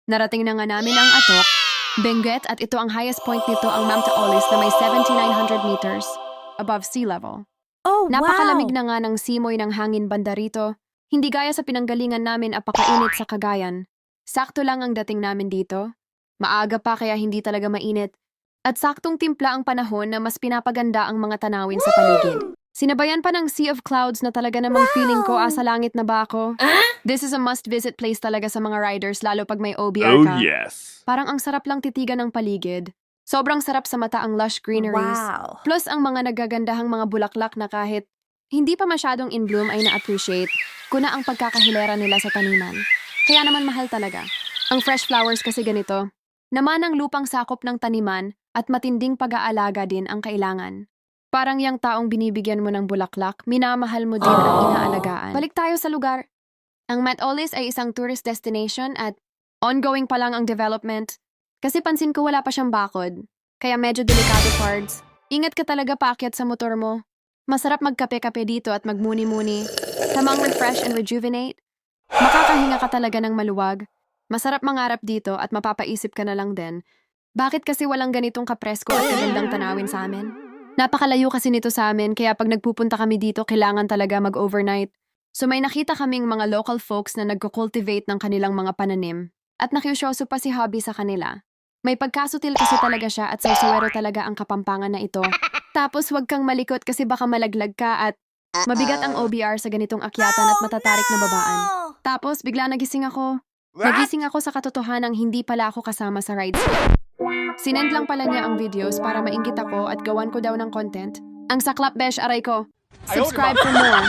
Narating na nga namin ang Atok, Benguet at ito ang highest point nito ang Mount Taolis na may 7,900 meters above sea level. Oh, wow! Napakalamig na nga ng simoy ng hangin banda rito. Hindi gaya sa pinanggalingan namin apakainit sa Cagayan. Sakto lang ang dating namin dito. Maaga pa kaya hindi talaga mainit. At saktong timpla ang panahon na mas pinapaganda ang mga tanawin sa paligid. Sinabayan pa ng sea of clouds na talaga namang feeling ko asa langit na ba ako. This is a must-visit place talaga sa mga riders lalo pag may OBR Oh, ka. yes. Parang ang sarap lang titigan ng paligid. Sobrang sarap sa mata ang lush greeneries. Wow. Plus ang mga nagagandahang mga bulaklak na kahit hindi pa masyadong in bloom ay na-appreciate ko na ang pagkakahilera nila sa taniman. Kaya naman mahal talaga. Ang fresh flowers kasi ganito. Naman ang lupang sakop ng taniman at matinding pag-aalaga din ang kailangan. Parang yung taong binibigyan mo ng bulaklak, minamahal mo din ang inaalagaan. Balik tayo sa lugar. Ang Mataolis ay isang tourist destination at ongoing pa lang ang development. Kasi pansin ko wala pa siyang bakod. Kaya medyo delikado parts. Ingat ka talaga paakyat sa motor mo. Masarap magkape-kape dito at magmuni-muni. Tamang refresh and rejuvenate. Makakahinga ka talaga ng maluwag. Masarap mangarap dito at mapapaisip ka na lang din. Bakit kasi walang ganitong kapresko at kagandang tanawin sa amin? Napakalayo kasi nito sa amin kaya pag nagpupunta kami dito kailangan talaga mag-overnight. So may nakita kaming mga local folks na nagko-cultivate ng kanilang mga pananim. At nakiusyoso pa si Hobby sa kanila. May pagkasutil kasi talaga siya at sausawero talaga ang kapampangan na ito. Tapos huwag kang malikot kasi baka malaglag ka at mabigat ang OBR sa ganitong akyatan at matatarik na babaan. Tapos bigla nagising ako. Nagising ako sa katotohanang hindi pala ako kasama sa rides. Sinend lang pala niya ang videos para mainggit ako at gawan ko daw ng content. Ang saklap besh aray ko. Subscribe for more.